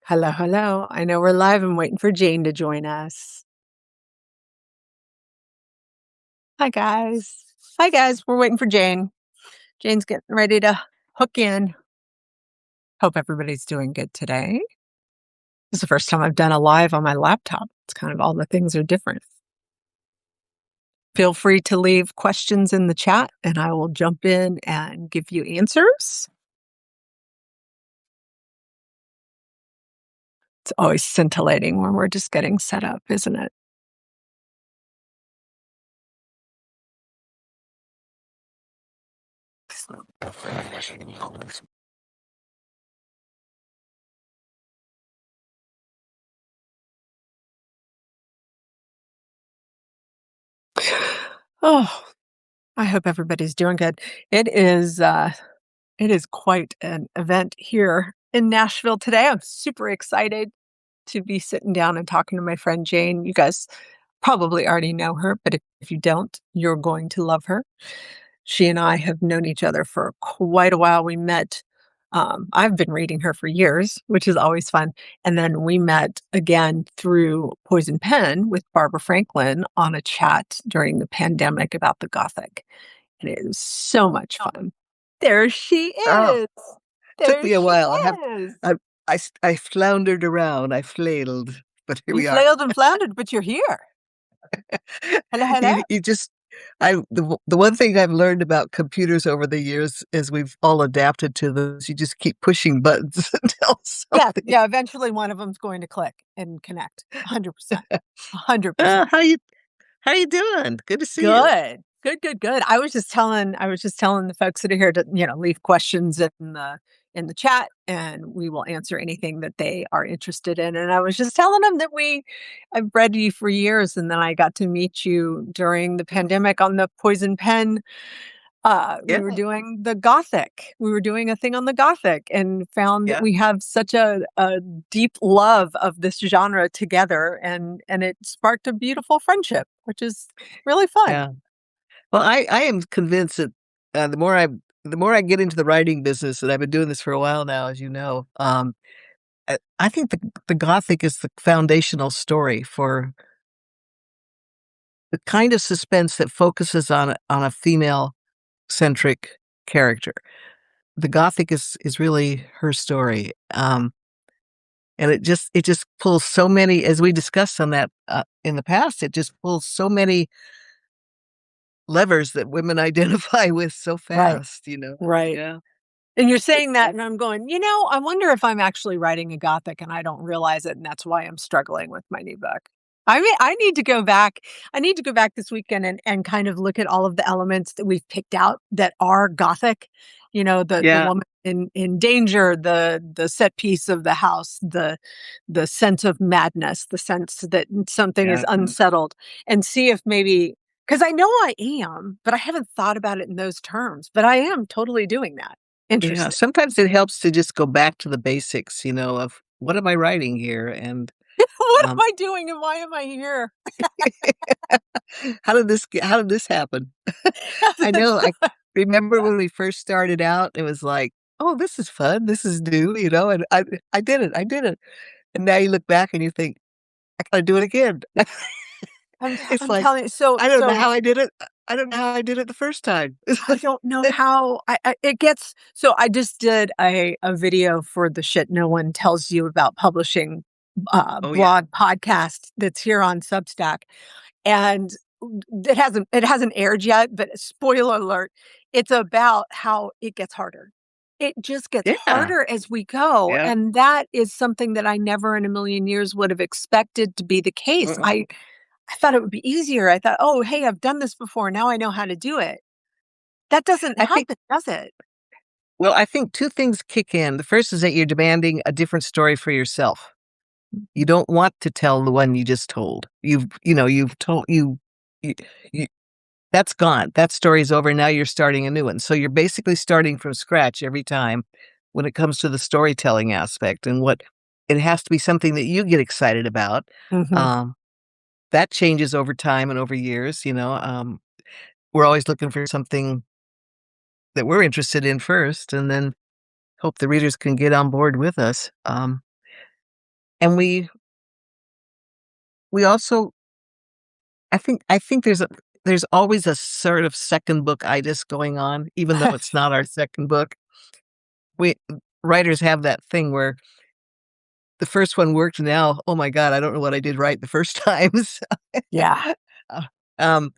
Hello, hello. I know we're live. I'm waiting for Jayne to join us. Hi, guys. Hi, guys. We're waiting for Jayne. Jayne's getting ready to hook in. Hope everybody's doing good today. This is the first time I've done a live on my laptop. It's kind of all the things are different. Feel free to leave questions in the chat and I will jump in and give you answers. It's always scintillating when we're just getting set up, isn't it? Oh, I hope everybody's doing good. It is quite an event here in Nashville today. I'm super excited to be sitting down and talking to my friend Jayne. You guys probably already know her, but if you don't, you're going to love her. She and I have known each other for quite a while. We met, I've been reading her for years, which is always fun. And then we met again through Poison Pen with Barbara Franklin on a chat during the pandemic about the Gothic. And it was so much fun. There she Oh, is. took There me a she while. is. I floundered around. I flailed, but here You we are. flailed and floundered, but you're here. Hello, hello. You just the one thing I've learned about computers over the years is we've all adapted to those. You just keep pushing buttons until Yeah, something. yeah, eventually one of them's going to click and connect. 100%. 100%. How you doing? Good to see you. Good. Good, good, good. I was just telling the folks that are here to, leave questions in the chat and we will answer anything that they are interested in. And I was just telling them that I've read you for years and then I got to meet you during the pandemic on the Poison Pen. We Yeah, were doing the Gothic. We were doing a thing on the Gothic and found that yeah, we have such a deep love of this genre together and it sparked a beautiful friendship, which is really fun. yeah. Well, I am convinced that the more I get into the writing business, and I've been doing this for a while now, as you know, I think the Gothic is the foundational story for the kind of suspense that focuses on a female-centric character. The Gothic is really her story, and it just pulls so many as we discussed on that, in the past, it just pulls so many levers that women identify with so Right. fast, you know? Right. Yeah. And you're It saying that, and I'm going, I wonder if I'm actually writing a Gothic and I don't realize it, and that's why I'm struggling with my new book. I mean, I need to go back. I need to go back this weekend and kind of look at all of the elements that we've picked out that are Gothic. The Yeah, woman in danger, the set piece of the house, the sense of madness, the sense that something is yeah, unsettled, and see if maybe because I know I am, but I haven't thought about it in those terms. But I am totally doing that. yeah. Interesting. Sometimes it helps to just go back to the basics, of what am I writing here? And, What am um, I doing and why am I here? how did this happen? I know, I remember when we first started out, it was like, "Oh, this is fun, this is new," and I did it, and now you look back and you think, "I gotta do it again." It's I'm like, telling you, so I don't know so how I did it. I don't know how I did it the first time. It's I like don't know how it gets so I just did a video for the Shit No One Tells You About Publishing Oh, yeah. blog podcast that's here on Substack. And it hasn't aired yet, but spoiler alert, it's about how it gets harder. It just gets Yeah, harder as we go, yeah. and that is something that I never in a million years would have expected to be the case. Mm-mm. I thought it would be easier. I thought, "Oh, hey, I've done this before. Now I know how to do it." That doesn't I think happen, does it? I think 2 things kick in. The first is that you're demanding a different story for yourself. You don't want to tell the one you just told. You've told you you that's gone. That story's over, now you're starting a new one. So you're basically starting from scratch every time when it comes to the storytelling aspect and what it has to be something that you get excited about. Mhm. Um, that changes over time and over years, we're always looking for something that we're interested in first and then hope the readers can get on board with us. and we also I think there's always a sort of second book-itis going on, even though it's not our second book. We writers have that thing where the first one worked, now, oh my god, I don't know what I did right the first time. So, Yeah. uh, um,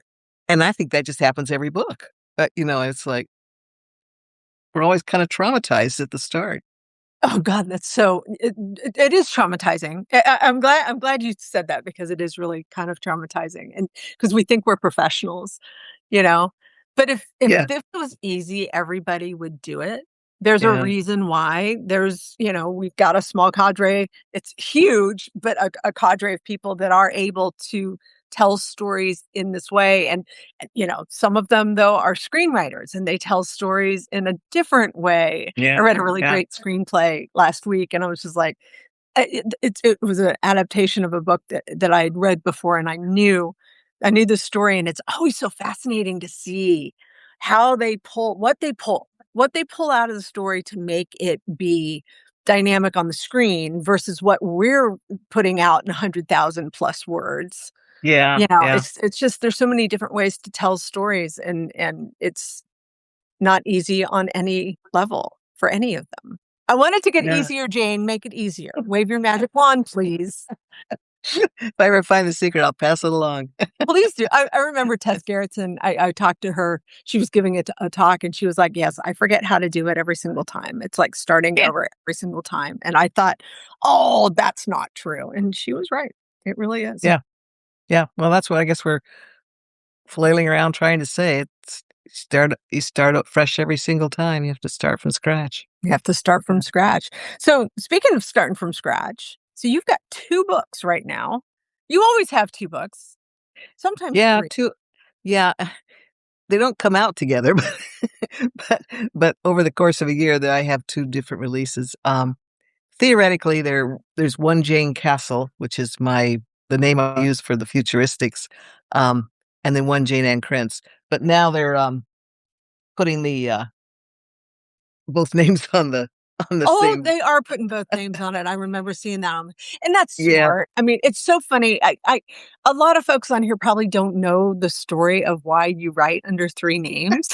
and I think that just happens every book. But, it's like we're always kinda traumatized at the start. Oh god, that's so it is traumatizing. I'm glad you said that because it is really kind of traumatizing, and because we think we're professionals, you know? But if Yeah, this was easy, everybody would do it. There's a yeah, reason why. We've got a small cadre. It's huge, but a cadre of people that are able to tell stories in this way, and some of them, though, are screenwriters, and they tell stories in a different way. I yeah, read a really yeah, great screenplay last week, and I was just like, it was an adaptation of a book that I had read before, and I knew the story, and it's always so fascinating to see how they pull what they pull out of the story to make it be dynamic on the screen versus what we're putting out in 100,000 plus words. yeah, yeah, It's just there's so many different ways to tell stories, and it's not easy on any level for any of them. I want it to get yeah. easier, Jane, make it easier. Wave your magic wand, please. If I ever find the secret, I'll pass it along. Please do. I remember Tess Gerritsen, I talked to her, she was giving a talk, and she was like, "Yes, I forget how to do it every single time. It's like starting Yeah, over every single time." And I thought, "Oh, that's not true." And she was right. It really is. yeah, yeah. Well, that's what I guess we're flailing around trying to say. It's you start up fresh every single time. You have to start from scratch. You have to start Yeah. from scratch. So, speaking of starting from scratch, so you've got 2 books right now. You always have 2 books, sometimes Yeah, 3. yeah, they don't come out together, but but over the course of a year that I have 2 different releases. Theoretically, there's one Jane Castle, which is the name I use for the futuristics, um, and then one Jayne Ann Krentz. But now they're, putting both names on the Oh, same. they are putting both names on it. I remember seeing that and that's Yeah. smart. I mean, it's so funny. A lot of folks on here probably don't know the story of why you write under 3 names.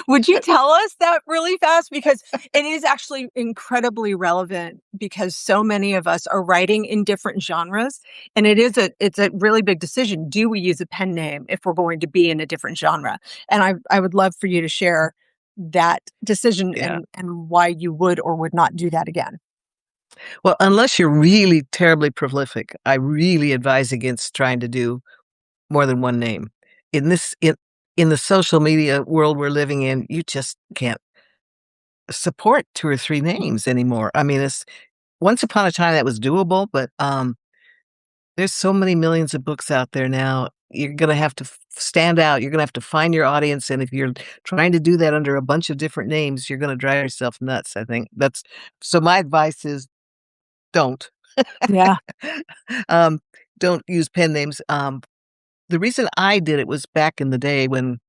Would you tell us that really fast? Because it is actually incredibly relevant because so many of us are writing in different genres, and it's a really big decision. Do we use a pen name if we're going to be in a different genre? And I would love for you to share that decision Yeah. and why you would or would not do that again. Well, unless you're really terribly prolific, I really advise against trying to do more than one name. In this in the social media world we're living in, you just can't support 2 or 3 names anymore. I mean, it's once upon a time that was doable, but, there's so many millions of books out there now. You're gonna have to stand out. You're gonna have to find your audience, and if you're trying to do that under a bunch of different names, you're gonna drive yourself nuts, I think. That's so my advice is don't. Yeah. Um, don't use pen names. The reason I did it was back in the day when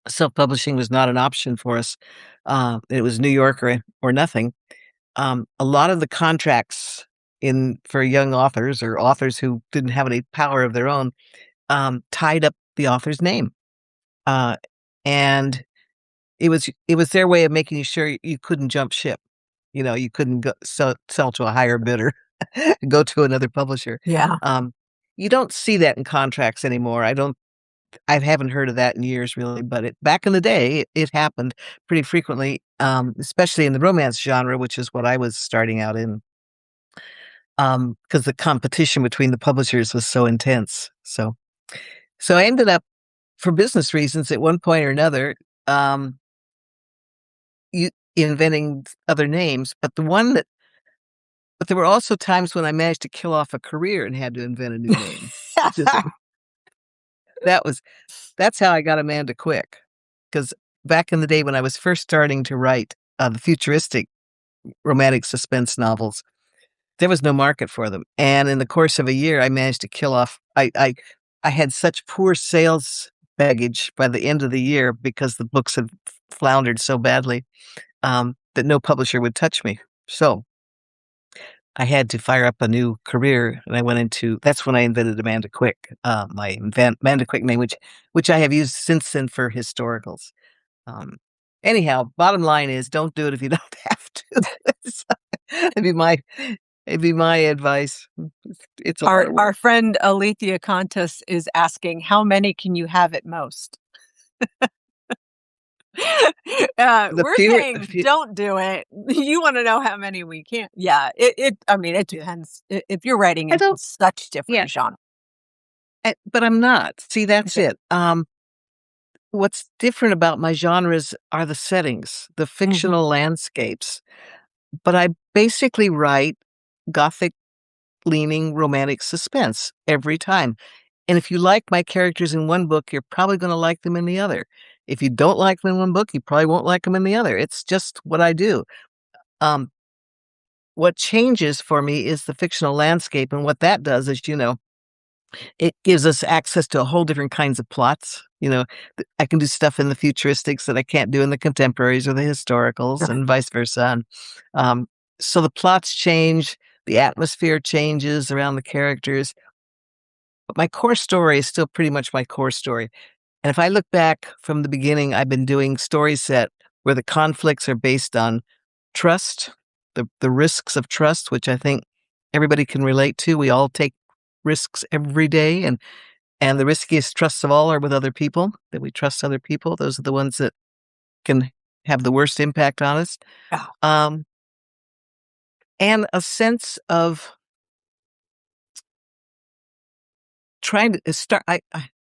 self-publishing was not an option for us. It was New York or nothing. A lot of the contracts in for young authors or authors who didn't have any power of their own, tied up the author's name. Uh, and it was their way of making sure you couldn't jump ship. You couldn't sell to a higher bidder, go to another publisher. Yeah. Um, you don't see that in contracts anymore. I haven't heard of that in years really, but back in the day, it happened pretty frequently, especially in the romance genre, which is what I was starting out in, because the competition between the publishers was so intense. So I ended up, for business reasons, at one point or another, um, you inventing other names, but there were also times when I managed to kill off a career and had to invent a new name, which is that was that's how I got Amanda Quick. Because back in the day when I was first starting to write, the futuristic romantic suspense novels, there was no market for them, and in the course of a year, I managed to kill off I had such poor sales baggage by the end of the year because the books had floundered so badly, that no publisher would touch me. So I had to fire up a new career, and I went into that's when I invented Amanda Quick, Amanda Quick name, which I have used since then for historicals. Um, anyhow, bottom line is don't do it if you don't have to. So, it'd be my it'd be my advice. It's a lot of Our work. friend Alethea Contis is asking, "How many can you have at most?" The We're fewer, the saying few, don't do it. You wanna know how many we can yeah, I mean, it depends. If you're writing I in don't. such Yeah, different genre. but I'm not. See, that's Okay. it. What's different about my genres are the settings, the Mhm. fictional landscapes. But I basically write gothic leaning romantic suspense every time. And if you like my characters in one book, you're probably going to like them in the other. If you don't like them in one book, you probably won't like them in the other. It's just what I do. Um, what changes for me is the fictional landscape. And what that does is, it gives us access to a whole different kinds of plots. I can do stuff in the futuristics that I can't do in the contemporaries or the historicals Right. and vice versa. And, so the plots change, the atmosphere changes around the characters, but my core story is still pretty much my core story. And if I look back from the beginning, I've been doing story set where the conflicts are based on trust, the risks of trust, which I think everybody can relate to. We all take risks every day, and the riskiest trusts of all are with other people, that we trust other people. Those are the ones that can have the worst impact on us. Yeah. Um, and a sense of trying to start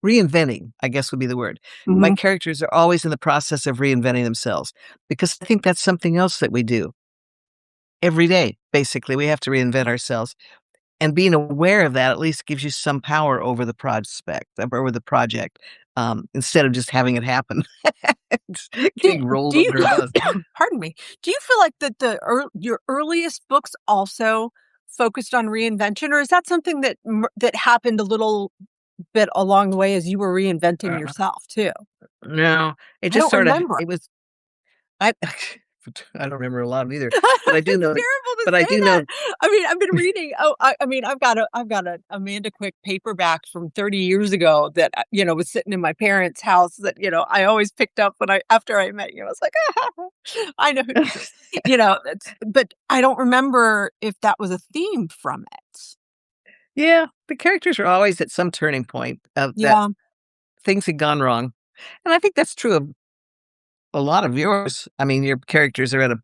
reinventing, I guess would be the word. My Mhm. characters are always in the process of reinventing themselves because I think that's something else that we do every day. Basically, we have to reinvent ourselves. And being aware of that at least gives you some power over the prospect, over the project, instead of just having it happen. It's Do getting rolled do you under a bus. pardon me. Do you feel like that your earliest books also focused on reinvention, or is that something that happened a little bit along the way as you were reinventing Uh, yourself too? no, it I just don't sorta remember. it was I I don't remember a lot of either, but I do It's know terrible to but I say do that. know. I mean, I've been reading I mean, I've got a Amanda Quick paperback from 30 years ago that, was sitting in my parents' house that, I always picked up when I after I met you. I was like, I know who this is." That's but I don't remember if that was a theme from it. Yeah, the characters are always at some turning point of that Yeah, things had gone wrong, and I think that's true of a lot of yours. I mean, your characters are at a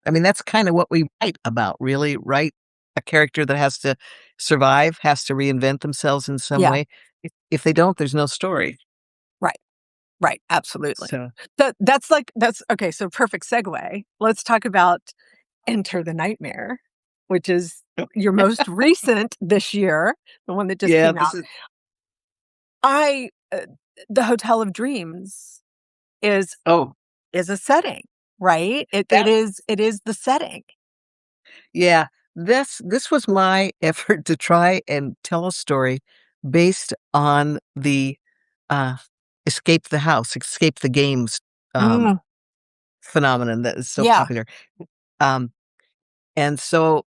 I mean, that's kinda what we write about, really, right? A character that has to survive, has to reinvent themselves in some yeah, way. If they don't, there's no story. right, right, absolutely. So That's okay, so perfect segue. Let's talk about Enter the Nightmare, which is your most recent this year, the one that just yeah, came this out. is I The Hotel of Dreams is oh, is a setting, right? that It is the setting. yeah, this was my effort to try and tell a story based on the, uh, escape the house, escape the games, um, Mm, phenomenon that is so yeah, popular. Um, and so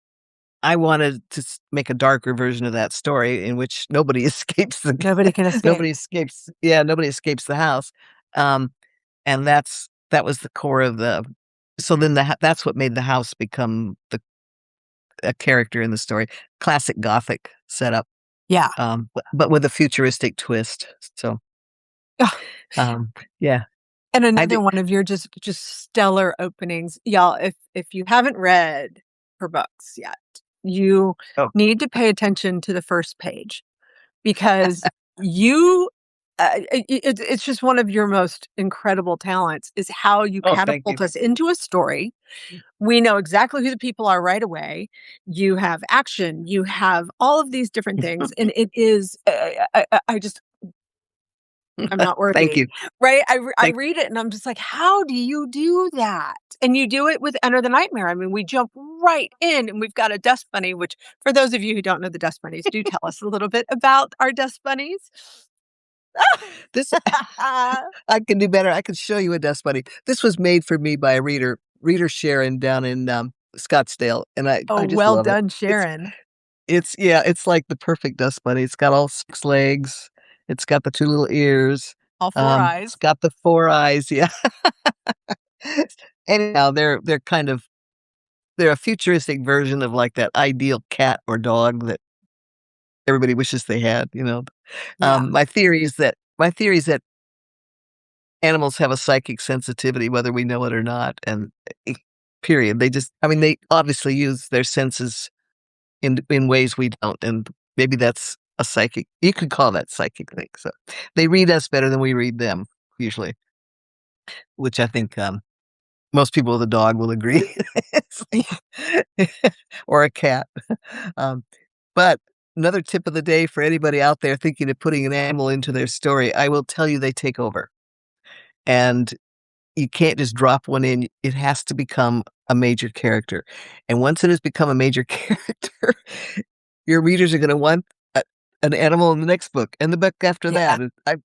I wanted to make a darker version of that story in which nobody escapes nobody can escape. nobody escapes the house. Um, and that was the core of the so then that's what made the house become a character in the story. Classic Gothic setup, Yeah. but with a futuristic twist. So, Ugh, um, yeah, and I do. another one of your just stellar openings. Y'all, if you haven't read her books yet, you Oh, need to pay attention to the first page because you it's just one of your most incredible talents is how you oh, thank you. catapult us into a story. We know exactly who the people are right away. You have action, you have all of these different things, and it is I just I'm not Thank worthy, you. right? I Thank read it and I'm just like, "How do you do that?" And you do it with Enter the Nightmare. I mean, we jump right in and we've got a dust bunny, which for those of you who don't know the dust bunnies, do tell us a little bit about our dust bunnies. this. I can do better. I can show you a dust bunny. This was made for me by a reader Sharon down in Scottsdale, and Oh, I just well love it. done, It's Sharon. it's like the perfect dust bunny. It's got all 6 legs. It's got the 2 little ears. All 4 It's eyes. got the 4 eyes, yeah. Anyhow, they're kind of they're a futuristic version of, like, that ideal cat or dog that everybody wishes they had, you know? Yeah. My theory is that animals have a psychic sensitivity whether we know it or not, and, period. They just I mean, they obviously use their senses in ways we don't, and maybe that's a psychic you could call that psychic thing, so they read us better than we read them, usually, which I think, most people with a dog will agree. It's like or a cat. Um, but another tip of the day for anybody out there thinking of putting an animal into their story, I will tell you they take over, and you can't just drop one in, it has to become a major character, and once it has become a major character, your readers are gonna want a an animal in the next book, and the book after Yeah. that, and I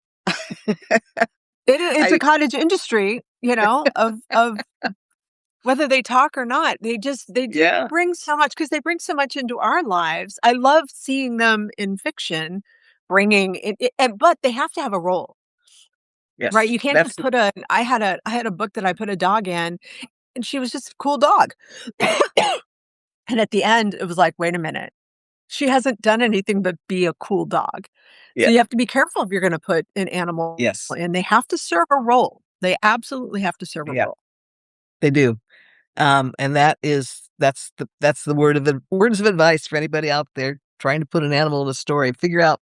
It's a I cottage industry, of whether they talk or not. They just yeah, bring so much because they bring so much into our lives. I love seeing them in fiction bringing it, but they have to have a role, right? yes, You can't that's just put a I had a book that I put a dog in, and she was just a cool dog. And at the end, it was like, "Wait a minute. She hasn't done anything but be a cool dog." yeah, So you have to be careful if you're gonna put an animal yes, in. They have to serve a role. They absolutely have to serve a yeah, role. they do. And that's the words of advice for anybody out there trying to put an animal in a story. Figure out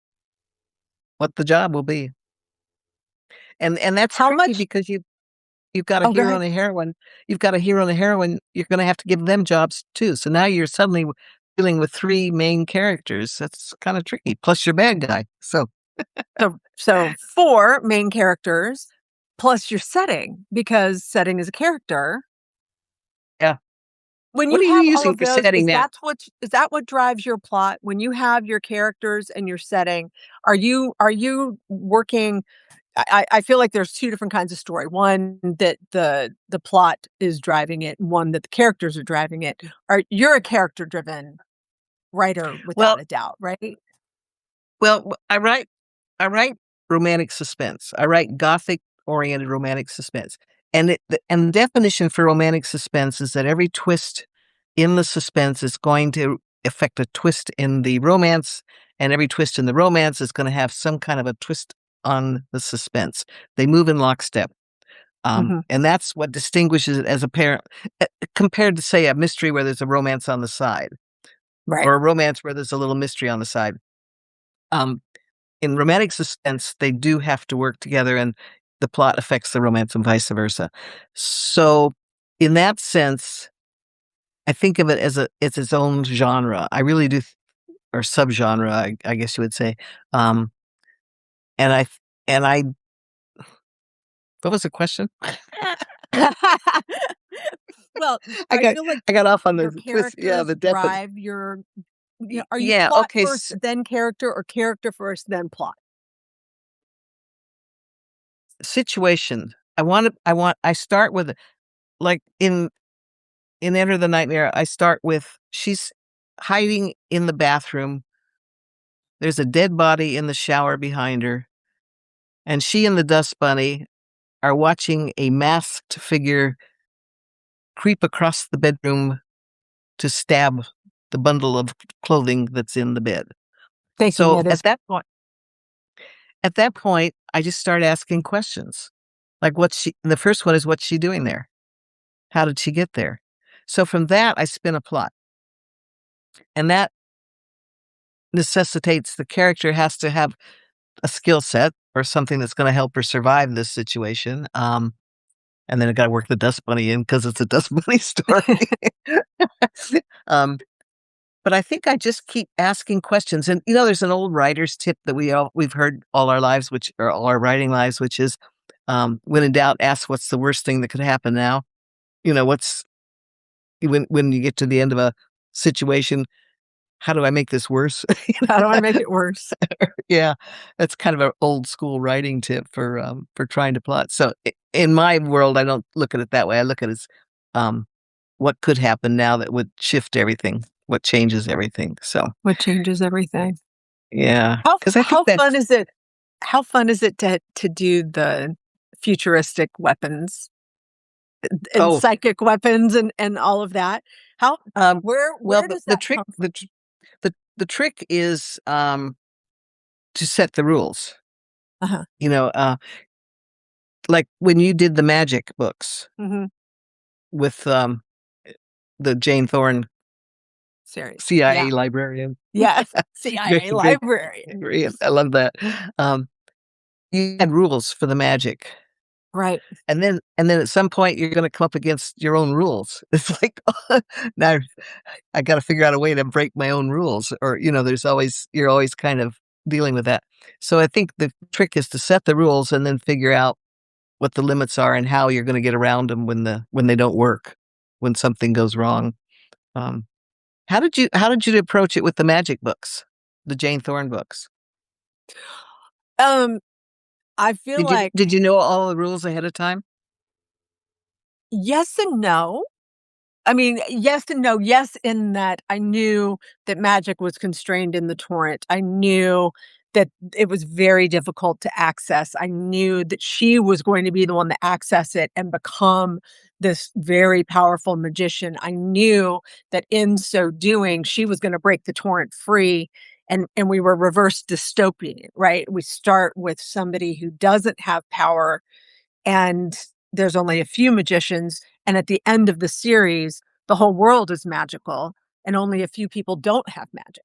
what the job will be. And that's How tricky much because you've got a Oh, go hero ahead. and a heroine. You've got a hero and a heroine, you're gonna have to give them jobs too. So now you're suddenly dealing with 3 main characters. That's kinda tricky, plus your bad guy. So, So 4 main characters plus your setting, because setting is a character. yeah. When What you are you have all using of for those, setting now? is that what drives your plot? When you have your characters and your setting, are you working I feel like there's 2 different kinds of story. One that the plot is driving it, and one that the characters are driving it. You're a character-driven writer Well without a doubt, right? I write romantic suspense. I write gothic-oriented romantic suspense, and the definition for romantic suspense is that every twist in the suspense is going to affect a twist in the romance, and every twist in the romance is gonna have some kind of a twist on the suspense. They move in lockstep, Mhm. and that's what distinguishes it as a pair compared to, say, a mystery where there's a romance on the side, Right. or a romance where there's a little mystery on the side. Um, in romantic suspense, they do have to work together and the plot affects the romance and vice versa. So, in that sense, I think of it as it's its own genre. I really do or subgenre, I guess you would say. Um, and I what was the question? Well, I I got feel like I got off on your the twist. Yeah, characters the definite. drive your are you Yeah, plot okay, first, then character, or character first, then plot? situation. I start with like in Enter the Nightmare, I start with she's hiding in the bathroom. There's a dead body in the shower behind her, and she and the dust bunny are watching a masked figure creep across the bedroom to stab the bundle of clothing that's in the bed. Thinking So it is at that point, I just start asking questions. Like the first one is what's she doing there? How did she get there? So from that, I spin a plot. And that necessitates the character has to have a skill set or something that's going to help her survive this situation. And then I got to work the dust bunny in because it's a dust bunny story. um, but I think I just keep asking questions. And there's an old writer's tip that we've heard all our lives, which or all our writing lives, which is when in doubt, ask what's the worst thing that could happen now. What's when you get to the end of a situation, how do I make this worse? how do I make it worse? Yeah, that's kind of an old school writing tip for trying to plot. So in my world, I don't look at it that way. I look at it as, um, what could happen now that would shift everything, what changes everything. So, What changes everything. yeah, because I think How fun that's is it how fun is it to do the futuristic weapons and oh, psychic weapons and all of that? How um, well, where does that come from? the trick is, to set the rules. Uh-huh. You know, like when you did the magic books Mhm. with, the Jane Thorne Series. Yeah. CIA librarian. Yes. Great, CIA great, librarian. great. I love that. Um, you had rules for the magic. Right. And then at some point, you're gonna come up against your own rules. It's like, now I gotta figure out a way to break my own rules or, you're always kind of dealing with that. So I think the trick is to set the rules and then figure out what the limits are and how you're gonna get around them when they don't work, when something goes wrong. Um, how did you approach it with the magic books, the Jane Thorne books? Um, I feel Did you like did you know all the rules ahead of time? yes and no. I mean, yes and no. Yes, in that I knew that magic was constrained in the torrent. I knew that it was very difficult to access. I knew that she was going to be the one to access it and become this very powerful magician. I knew that in so doing, she was going to break the torrent free. And we were reverse dystopian, right? We start with somebody who doesn't have power and there's only a few magicians, and at the end of the series, the whole world is magical, and only a few people don't have magic.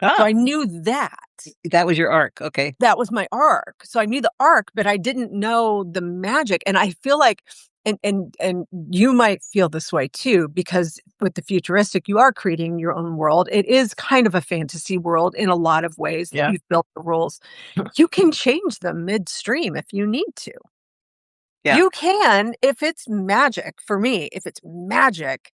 So I Ah, knew that. that was your arc, okay. That was my arc. So I knew the arc, but I didn't know the magic, and I feel like and you might feel this way too, because with the futuristic, you are creating your own world. It is kind of a fantasy world in a lot of ways. Yeah. You've built the rules. You can change them midstream if you need to. Yeah. You can if it's magic for me, if it's magic,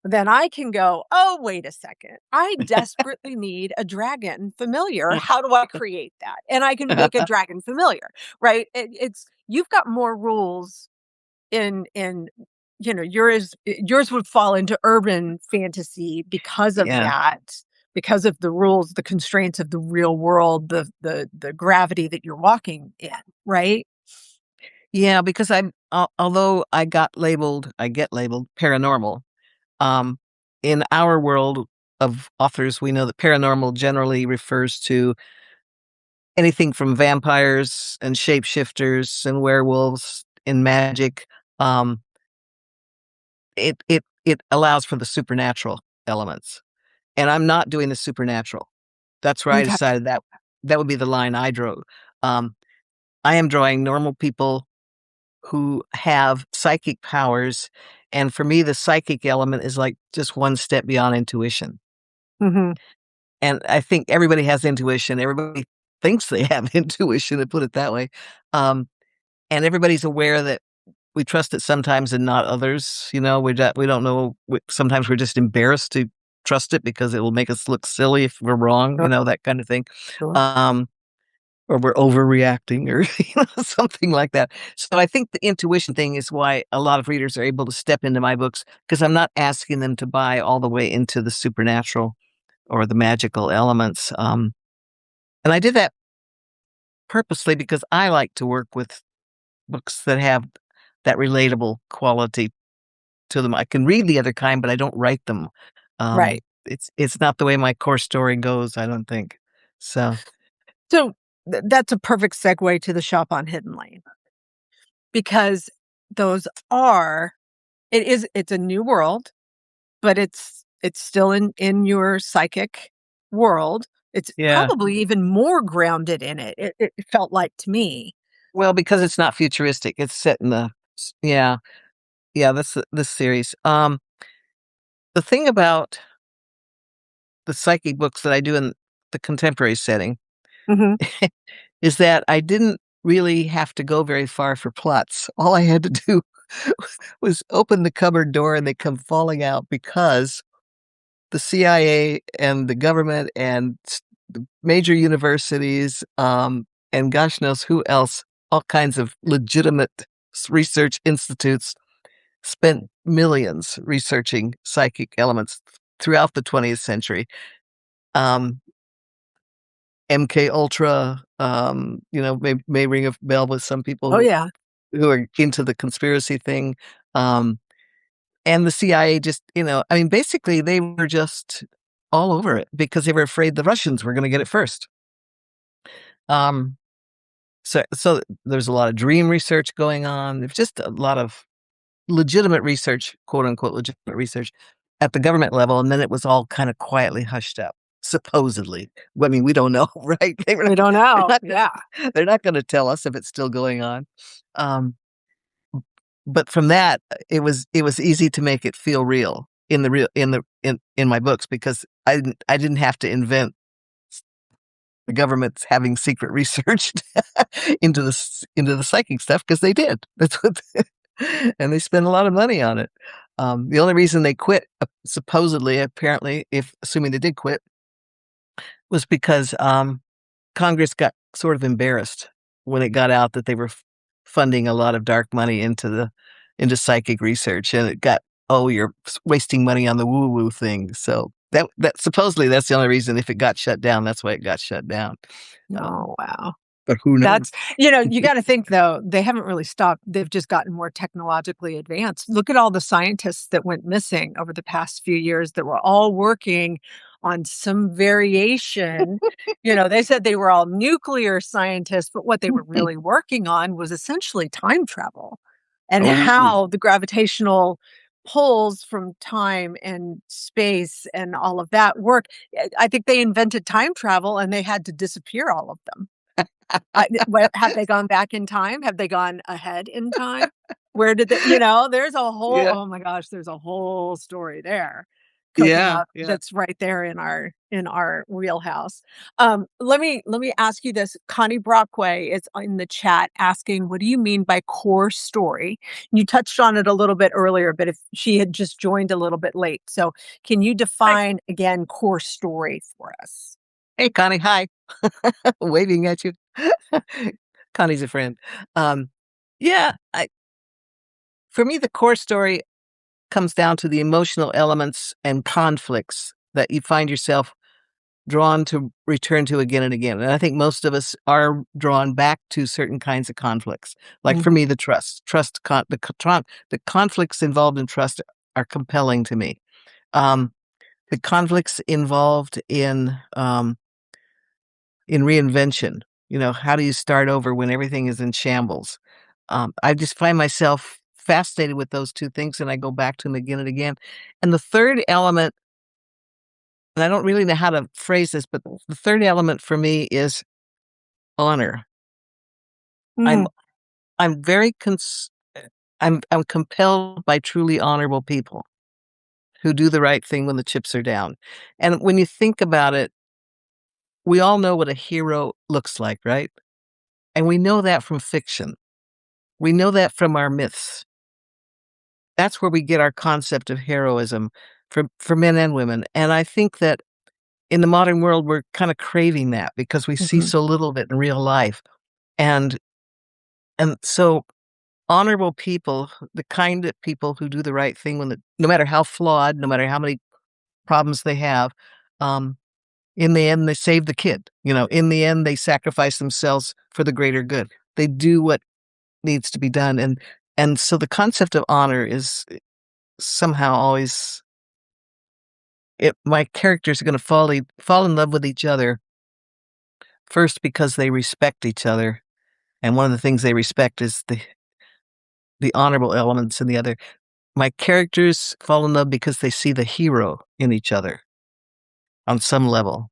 then I can go, "Oh, wait a second. I desperately need a dragon familiar. How do I create that?" And I can make a dragon familiar, right? It's you've got more rules in yours would fall into urban fantasy because of Yeah. that, because of the rules, the constraints of the real world, the gravity that you're walking in, right? Yeah, because although I get labeled paranormal, um, in our world of authors, we know that paranormal generally refers to anything from vampires and shapeshifters and werewolves and magic. Um, it allows for the supernatural elements, and I'm not doing the supernatural. That's where I Okay. decided that would be the line I drew. Um, I am drawing normal people who have psychic powers, and for me, the psychic element is like just one step beyond intuition. Mhm. And I think everybody has intuition. Everybody thinks they have intuition, to put it that way. Um, and everybody's aware that we trust it sometimes and not others. We don't know. Sometimes we're just embarrassed to trust it because it will make us look silly if we're wrong. Sure, That kind of thing. sure. Um, or we're overreacting, or something like that. So I think the intuition thing is why a lot of readers are able to step into my books because I'm not asking them to buy all the way into the supernatural or the magical elements. And I did that purposely because I like to work with books that have that relatable quality to them. I can read the other kind, but I don't write them. Right. It's not the way my core story goes, I don't think. So, So, that's a perfect segue to the shop on Hidden Lane, because those are it's a new world, but it's still in your psychic world. It's yeah. probably even more grounded in it, it felt like to me. Well, because it's not futuristic, it's set in yeah, yeah, that's this series. The thing about the psychic books that I do in the contemporary setting Mhm. is that I didn't really have to go very far for plots. All I had to do was open the cupboard door and they come falling out because the CIA and the government and the major universities, and gosh knows who else, all kinds of legitimate research institutes spent millions researching psychic elements throughout the 20th century. Um, MK Ultra, may ring a bell with some Oh, people yeah. who are into the conspiracy thing. Um, and the CIA just, I mean, basically they were just all over it because they were afraid the Russians were going to get it first. Um, so there's a lot of dream research going on. There's just a lot of legitimate research, quote unquote, legitimate research at the government level. And then it was all kind of quietly hushed up, supposedly. I mean, we don't know, right? We don't They're know. not gonna, Yeah. they're not going to tell us if it's still going on. Um, but from that, it was easy to make it feel real in my books because I didn't have to invent the government's having secret research into the psychic stuff because they did. That's what, and they spend a lot of money on it. The only reason they quit, supposedly, apparently, if assuming they did quit, was because Congress got sort of embarrassed when it got out that they were funding a lot of dark money into psychic research, and it got, oh, you're wasting money on the woo woo thing. So that supposedly that's the only reason. If it got shut down, that's why it got shut down. Um, Oh, wow. but who knows? That's you gotta think, though, they haven't really stopped. They've just gotten more technologically advanced. Look at all the scientists that went missing over the past few years that were all working on some variation. They said they were all nuclear scientists, but what they were really working on was essentially time travel and Oh, how the gravitational pulls from time and space and all of that work. I think they invented time travel and they had to disappear all of them. Have they gone back in time? Have they gone ahead in time? Where did there's a whole yeah, oh my gosh, there's a whole story there cooking yeah, up yeah. that's right there in our wheelhouse. Let me ask you this. Connie Brockway is in the chat asking, what do you mean by core story? You touched on it a little bit earlier, but if she had just joined a little bit late. So can you Hi, define again core story for us? hey, Connie, hi, waving at you. Connie's a friend. Um, yeah, for me, the core story comes down to the emotional elements and conflicts that you find yourself drawn to return to again and again. And I think most of us are drawn back to certain kinds of conflicts. Like for Mhm. me, the the conflicts involved in trust are compelling to me. Um, the conflicts involved in reinvention. How do you start over when everything is in shambles? I just find myself fascinated with those two things, and I go back to them again and again. And the third element, and I don't really know how to phrase this, but the third element for me is honor. I'm Mm, I'm very I'm compelled by truly honorable people who do the right thing when the chips are down. And when you think about it, we all know what a hero looks like, right? And we know that from fiction. We know that from our myths. That's where we get our concept of heroism for men and women. And I think that in the modern world, we're kind of craving that because we see mhm. so little of it in real life. And and so honorable people, the kind of people who do the right thing no matter how flawed, no matter how many problems they have, um, in the end, they save the kid. In the end, they sacrifice themselves for the greater good. They do what needs to be done. And so the concept of honor is somehow always my characters are going to fall in love with each other first because they respect each other, and one of the things they respect is the honorable elements in the other. My characters fall in love because they see the hero in each other on some level,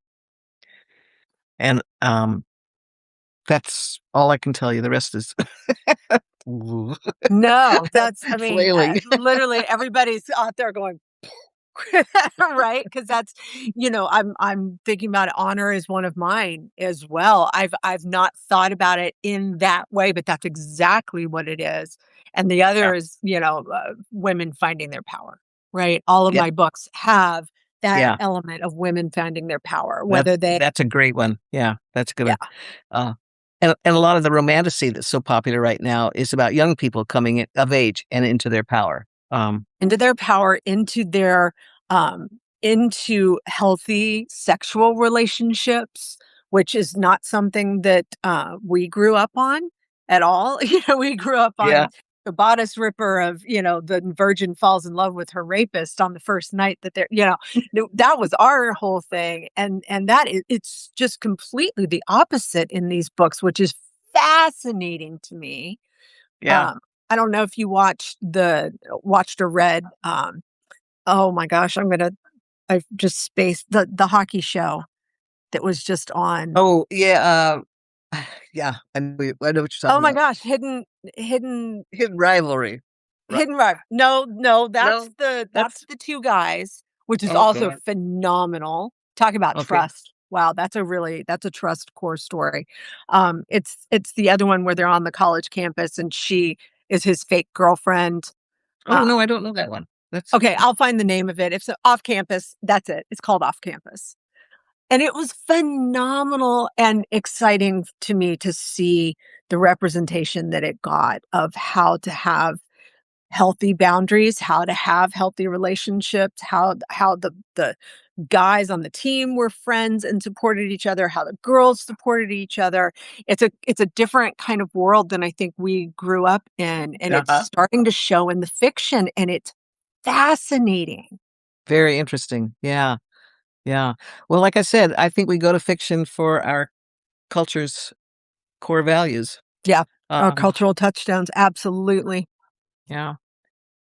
and that's all I can tell you. The rest is No, that's I mean, flailing. literally everybody's out there going, right? Because I'm thinking about it, honor is one of mine as well. I've not thought about it in that way, but that's exactly what it is. And the Yeah, other is, women finding their power, right? All of yeah, my books have that yeah. element of women finding their power, That's whether they that's a great one. Yeah, that's a good yeah. one. Uh, and a lot of the romantasy that's so popular right now is about young people coming of age and into their power. into their power, um, into healthy sexual relationships, which is not something that we grew up on at all. We grew up Yeah, on the bodice ripper of, the virgin falls in love with her rapist on the first night that that was our whole thing. And it's just completely the opposite in these books, which is fascinating to me. yeah. um, I don't know if you watched or read, oh my gosh, I've just spaced the hockey show that was just on. Oh, yeah, yeah, I know what you're Oh talking my about. gosh, hidden Hidden rivalry. Right. hidden Rival. No, no, that's No, that's that's the two guys, which is oh also god. phenomenal. Talk about Okay. trust. Wow, that's a trust core story. It's the other one where they're on the college campus and she is his fake girlfriend. Oh, Uh, no, I don't know that one. That's okay, I'll find the name of it. If so, Off Campus, that's it. It's called Off Campus. And it was phenomenal and exciting to me to see the representation that it got of how to have healthy boundaries, how to have healthy relationships, how the guys on the team were friends and supported each other, how the girls supported each other. It's a different kind of world than I think we grew up in, and it's uh-huh. starting to show in the fiction, and it's fascinating. Very interesting. Yeah, yeah. Well, like I said, I think we go to fiction for our culture's core values. Yeah. Um, Cultural touchdowns, absolutely. yeah,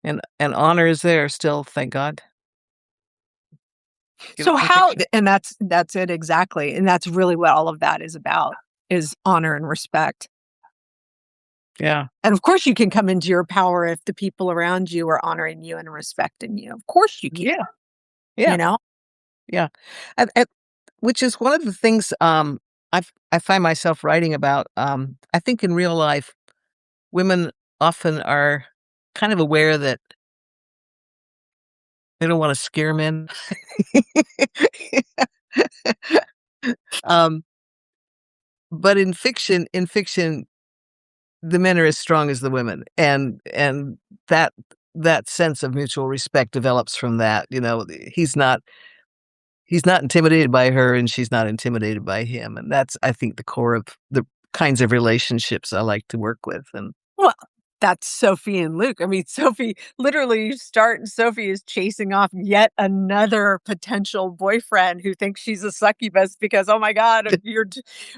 and honor is there still, thank God, even So in how fiction. and that's it exactly, and that's really what all of that is about, is honor and respect. Yeah. And of course you can come into your power if the people around you are honoring you and respecting you. Of course you can, Yeah, yeah, you know? yeah. And which is one of the things, I find myself writing about. I think in real life, women often are kind of aware that they don't wanna scare men. Um, but in fiction, the men are as strong as the women, and that that sense of mutual respect develops from that, he's not intimidated by her, and she's not intimidated by him, and that's, I think, the core of the kinds of relationships I like to work with, and Well, that's Sophie and Luke. I mean, Sophie literally you start and Sophie is chasing off yet another potential boyfriend who thinks she's a succubus because, "Oh my god,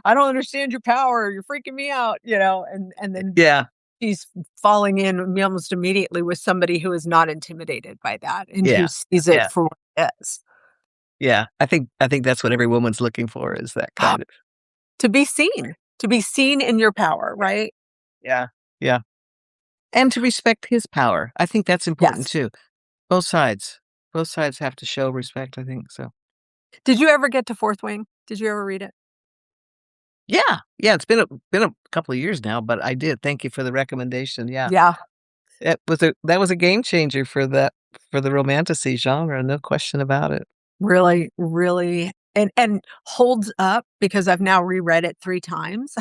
I don't understand your power. You're freaking me out," and then yeah, she's falling in almost immediately with somebody who is not intimidated by that and who yeah, sees it yeah, for what it is. yeah, I think that's what every woman's looking for is that Ah, kind of to be seen in your power, right? yeah, yeah, and to respect his power, I think that's important Yes. too. Both sides. Both sides have to show respect, I think, so. Did you ever get to Fourth Wing? Did you ever read it? Yeah, yeah, it's been a couple of years now, but I did, thank you for the recommendation, yeah. Yeah. That was a game changer for the romantasy genre, no question about it. Really, really and holds up because I've now reread it 3 times.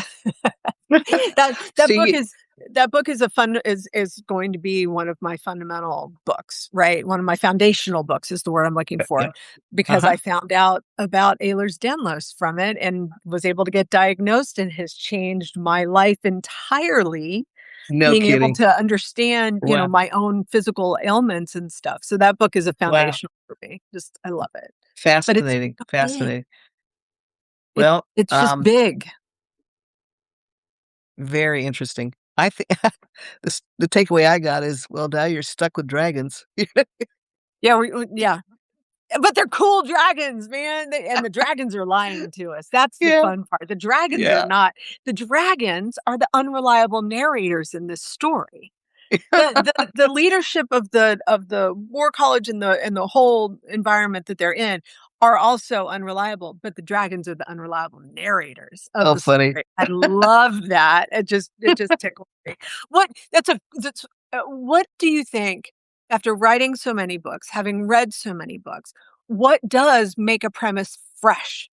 That that book See is that book is a fun is going to be one of my fundamental books, right? One of my foundational books is the word I'm looking yeah, for, because uh-huh, I found out about Ehlers-Danlos from it and was able to get diagnosed, and has changed my life entirely, no being able kidding. to understand, Wow, my own physical ailments and stuff. So that book is a wow, foundational for me. Just I love it. But it's fascinating, so big. fascinating. It Well, it's just big. very interesting. I think the takeaway I got is, well, now you're stuck with dragons. Yeah, yeah. But they're cool dragons, man, and the dragons are lying to us. That's the Yeah, fun part. yeah. The dragons are the unreliable narrators in this story. The leadership of the war college and the whole environment that they're in are also unreliable, but the dragons are the unreliable narrators of Oh, the funny. story. I love that. It just tickles me. What do you think, after writing so many books, having read so many books, what does make a premise fresh?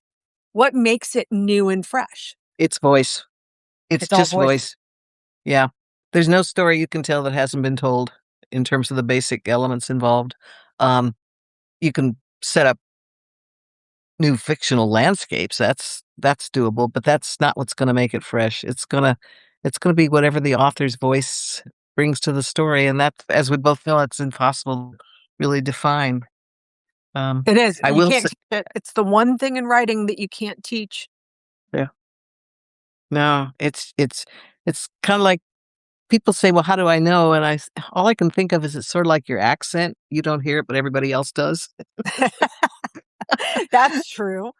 What makes it new and fresh? It's voice. It's It's all just voice. voice. Yeah. There's no story you can tell that hasn't been told. in terms of the basic elements involved. Um, you can set up new fictional landscapes. That's doable, but that's not what's going to make it fresh. It's gonna be whatever the author's voice brings to the story, and that, as we both know, it's impossible to really define. Um, It is. I You will can't say, teach it. It's the one thing in writing that you can't teach. yeah, no, it's kind of like people say, "Well, how do I know?" And all I can think of is it's sort of like your accent. You don't hear it, but everybody else does. That's true.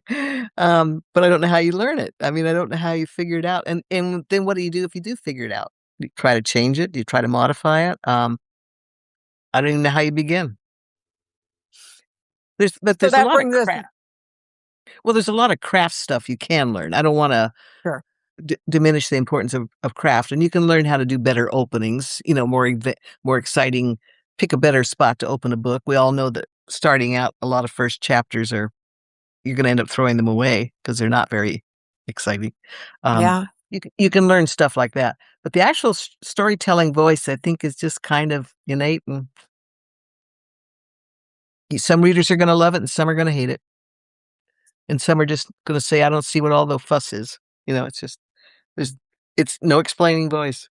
But I don't know how you learn it. I mean, I don't know how you figure it out. And then what do you do if you do figure it out? Do you try to change it? Do you try to modify it? I don't even know how you begin. So There's a that lot of brings us crap. Well, there's a lot of craft stuff you can learn. I don't want to sure. diminish the importance of craft, and you can learn how to do better openings. More exciting. Pick a better spot to open a book. We all know that starting out, a lot of first chapters are you're going to end up throwing them away because they're not very exciting. Um, Yeah. you can learn stuff like that, but the actual storytelling voice, I think, is just kind of innate, and some readers are going to love it, and some are going to hate it, and some are just going to say, "I don't see what all the fuss is." It's just there's it's no explaining voice.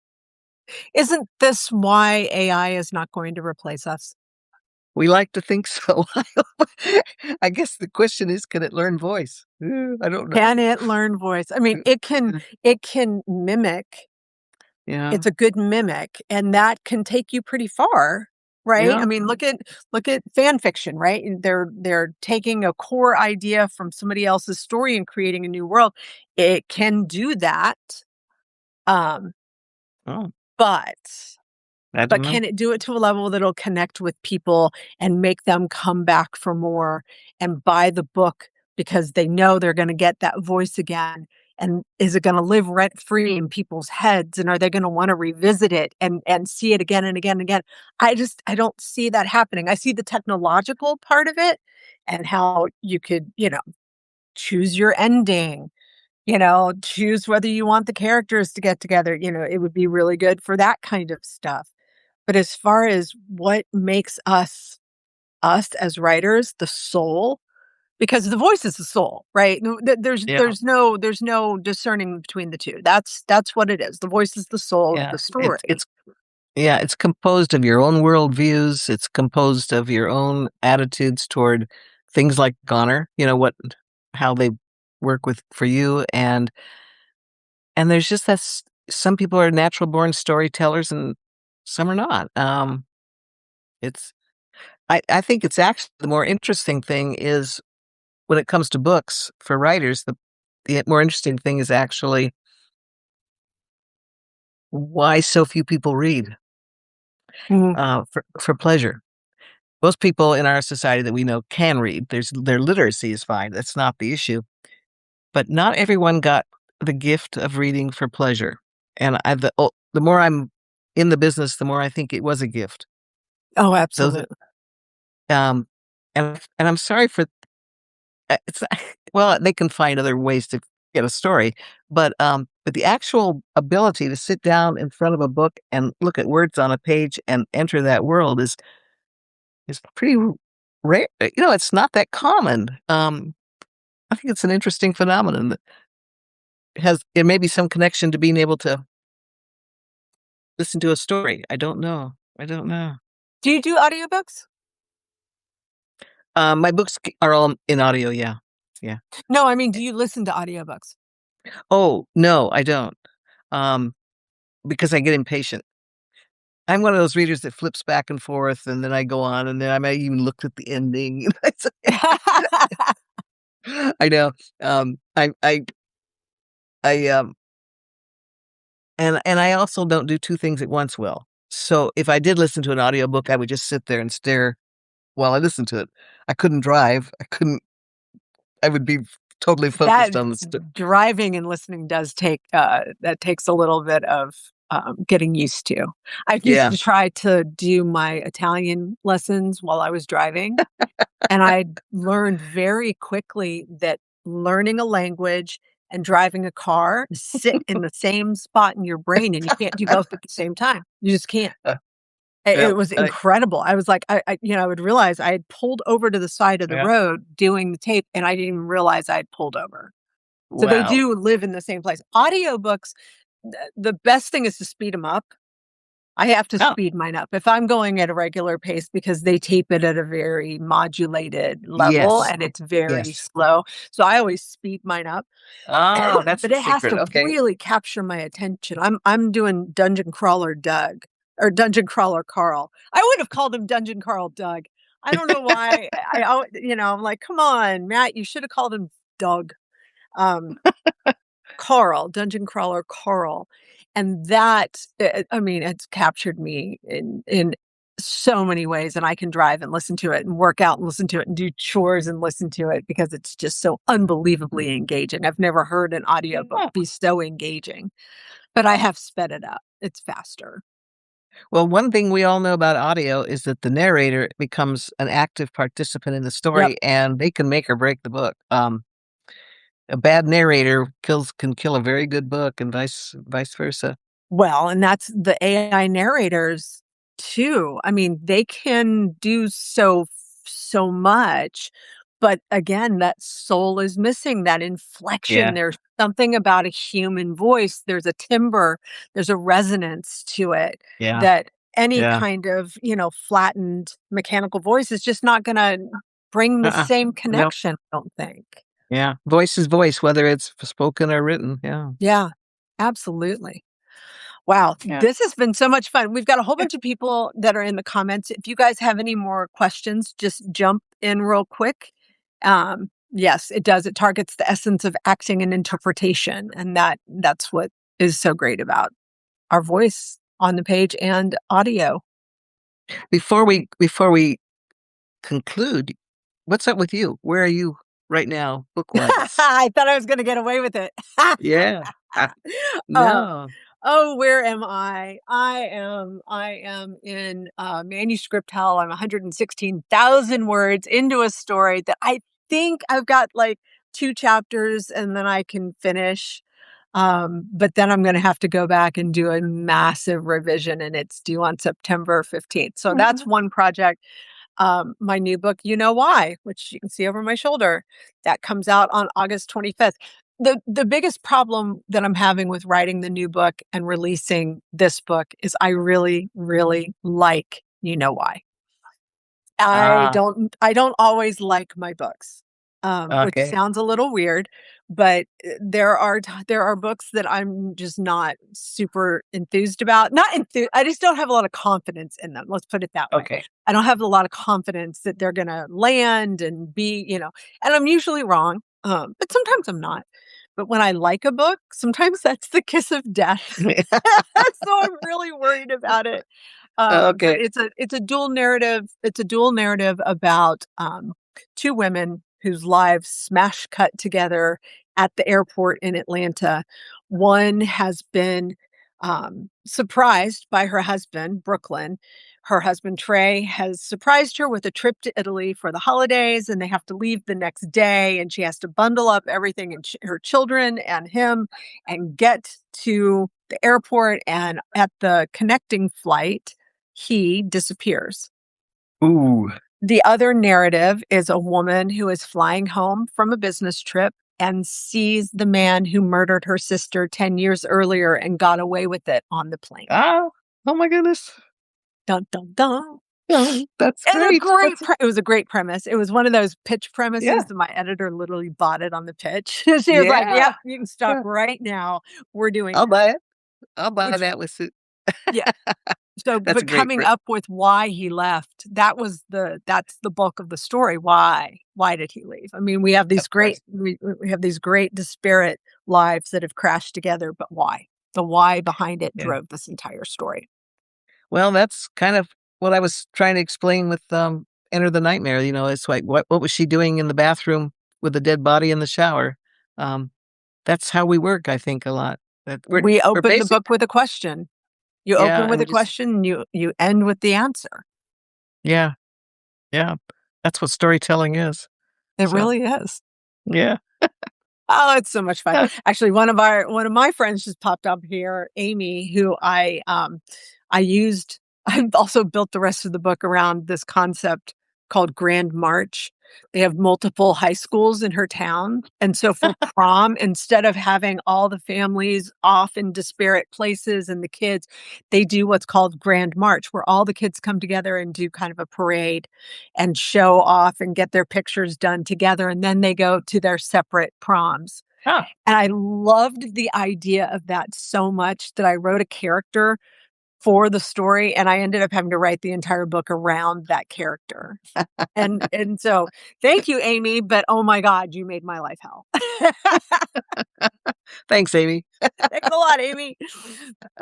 Isn't this why AI is not going to replace us? We like to think so. I guess the question is, can it learn voice? I don't know. Can it learn voice? I mean, it can mimic. Yeah, It's a good mimic, and that can take you pretty far, right? yeah. I mean, look at fan fiction, right? And they're taking a core idea from somebody else's story and creating a new world. It can do that, um, Oh, but I But don't know. can it do it to a level that'll connect with people and make them come back for more and buy the book because they know they're gonna get that voice again? And is it gonna live rent free in people's heads? And are they gonna wanna revisit it and see it again and again and again? I don't see that happening. I see the technological part of it and how you could, choose your ending, choose whether you want the characters to get together. It would be really good for that kind of stuff. But as far as what makes us as writers, the soul, because the voice is the soul, right? No, there's Yeah, there's no there's no discerning between the 2. That's what it is. The voice is the soul of yeah. the It's story. it's Yeah, it's composed of your own worldviews. It's composed of your own attitudes toward things like honor, how they work with for you. And there's just some people are natural born storytellers and some are not. It's, I think it's actually the more interesting thing is when it comes to books for writers, the more interesting thing is actually why so few people read, Mhm. for pleasure. Most people in our society that we know can read. Their literacy is fine. That's not the issue. But not everyone got the gift of reading for pleasure. And the more I'm in the business, the more I think it was a gift. Oh, Those absolutely. um and I'm sorry for it's well, they can find other ways to get a story, but the actual ability to sit down in front of a book and look at words on a page and enter that world is pretty rare. It's not that common. I think it's an interesting phenomenon that it may be some connection to being able to listen to a story. I don't know. I don't know. Do you do audiobooks? My books are all in audio. Yeah, yeah. No, I mean, do you listen to audiobooks? Oh no, I don't. Um, because I get impatient. I'm one of those readers that flips back and forth, and then I go on, and then I might even look at the ending. I know. I and I also don't do 2 things at once well. So, if I did listen to an audiobook, I would just sit there and stare while I listened to it. I couldn't drive. I would be totally That focused on the driving and listening does that takes a little bit of, getting used to. I used Yeah. to try to do my Italian lessons while I was driving, and I learned very quickly that learning a language and driving a car sit in the same spot in your brain, and you can't do both at the same time. You just can't. It Yep, was incredible. I was like, I would realize I had pulled over to the side of the yeah. road doing the tape, and I didn't even realize I'd pulled over. So they Wow. do live in the same place. Audiobooks, the best thing is to speed them up. I have to Oh, speed mine up if I'm going at a regular pace because they tape it at a very modulated level yes, and it's very yes. slow. So I always speed mine up. Oh, that's But the it has secret, to okay. really capture my attention. I'm doing Dungeon Crawler Doug or Dungeon Crawler Carl. I would have called him Dungeon Carl Doug. I don't know why. I'm like, come on, Matt, you should have called him Doug. Um, Carl, Dungeon Crawler Carl. And that, I mean, it's captured me in so many ways. And I can drive and listen to it and work out and listen to it and do chores and listen to it because it's just so unbelievably engaging. I've never heard an audiobook Yeah. be so engaging, but I have sped it up. It's faster. Well, one thing we all know about audio is that the narrator becomes an active participant in the Yep. story, and they can make or break the book. A bad narrator can kill a very good book, and vice versa. Well, and that's the AI narrators too. I mean, they can do so much, but again, that soul is missing, that inflection. Yeah, There's something about a human voice. There's a timbre, there's a resonance to it yeah, that any yeah. kind of, flattened mechanical voice is just not gonna bring the Uh-uh. same Nope. connection, I don't think. Yeah. Voice is voice, whether it's spoken or written. Yeah. Yeah, absolutely. Wow, Yeah. this has been so much fun. We've got a whole bunch of people that are in the comments. If you guys have any more questions, just jump in real quick. Yes, it does. It targets the essence of acting and interpretation, and that's what is so great about our voice on the page and audio. Before we conclude, what's up with you? Where are you right now, book wise? I thought I was going to get away with it. Yeah. uh, No. Oh, where am I? I am in, manuscript hell. I'm 116,000 words into a story that I think I've got, like, 2 chapters and then I can finish. But then I'm gonna have to go back and do a massive revision, and it's due on September 15th. So that's one project. My new book, You Know Why, which you can see over my shoulder, that comes out on August 25th. The biggest problem that I'm having with writing the new book and releasing this book is I really, really like You Know Why. Ah, I don't always like my books, which okay. sounds a little weird, but, there are books that I'm just not super enthused about. Not enthu I just don't have a lot of confidence in them, let's put it that way. Okay. I don't have a lot of confidence that they're gonna land and be, and I'm usually wrong, but sometimes I'm not. But when I like a book, sometimes that's the kiss of death. So I'm really worried about it. But Okay. it's a dual narrative. It's a dual narrative about, 2 women whose lives smash cut together at the airport in Atlanta. One has been, surprised by her husband, Brooklyn. Her husband, Trey, has surprised her with a trip to Italy for the holidays, and they have to leave the next day, and she has to bundle up everything and her children and him and get to the airport, and at the connecting flight, he disappears. Ooh. The other narrative is a woman who is flying home from a business trip and sees the man who murdered her sister 10 years earlier and got away with it on the plane. Ah, oh my goodness. Dun, dun, dun. Oh, that's great. That's It was a great premise. It was one of those pitch premises yeah. that my editor literally bought it on the pitch. She was like, Yeah. "Yep, you can stop Yeah. right now. We're doing I'll that." buy it. I'll buy Which that with it. yeah. So, That's a but great coming up with why he left, that's the bulk of the story. Why? Why did he leave? I mean, of course. we have these great disparate lives that have crashed together, but why? The why behind it Yeah. drove this entire story. Well, that's kind of what I was trying to explain with, Enter the Nightmare, it's like, what was she doing in the bathroom with a dead body in the shower? Um, that's how we work, I think, a lot. That We we're open the basic book with a question. You yeah, open and with we a just question, and you end with the answer. yeah, yeah. That's what storytelling is. It So, really is. yeah. Oh, it's so much fun. Actually, one of my friends just popped up here, Amy, who I used I've also built the rest of the book around this concept called Grand March. They have multiple high schools in her town, and so for prom, instead of having all the families off in disparate places and the kids, they do what's called Grand March, where all the kids come together and do kind of a parade and show off and get their pictures done together, and then they go to their separate proms. Huh. And I loved the idea of that so much that I wrote a character for the story, and I ended up having to write the entire book around that character. And so, thank you, Amy, but oh my god, you made my life hell. Thanks, Amy. Thanks a lot, Amy.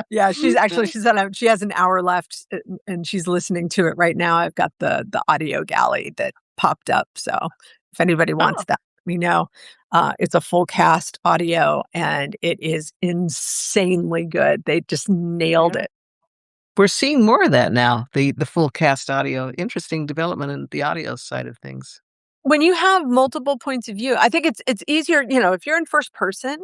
Yeah, she has an hour left, and she's listening to it right now. I've got the audio galley that popped up, so if anybody wants Oh, that, let me know. It's a full cast audio, and it is insanely good. They just nailed yeah. it. We're seeing more of that now, the full cast audio. Interesting development in the audio side of things. When you have multiple points of view, I think it's easier, if you're in first person,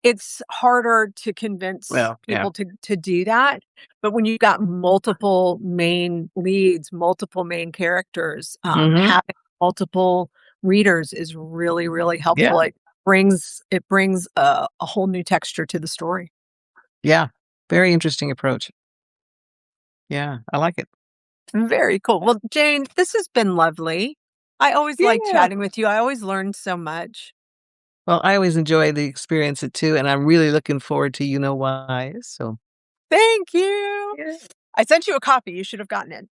it's harder to convince Well, yeah. people to do that, but when you've got multiple main leads, multiple main characters, Mhm. having multiple readers is really, really Yeah, helpful. It brings a whole new texture to the story. yeah. Very interesting approach. Yeah, I like it. Very cool. Well, Jane, this has been lovely. I always like Yeah. chatting with you. I always learn so much. Well, I always enjoy the experience it too, and I'm really looking forward to You Know Why, so Thank you. yeah. I sent you a copy, you should have gotten it,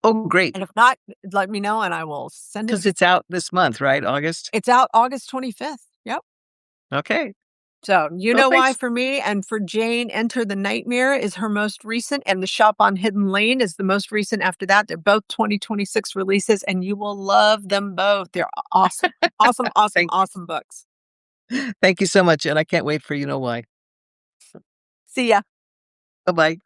Oh, great. and if not, let me know and I will send it Because to it's out this month, right? August? It's out August 25th, yep. Okay. So, You Well, Know Why thanks. for me, and for Jane, Enter the Nightmare is her most recent, and The Shop on Hidden Lane is the most recent after that. They're both 2026 releases, and you will love them both. They're awesome. Awesome, awesome, Thank awesome books. thank you so much, and I can't wait for You Know Why. See ya. Bye-bye.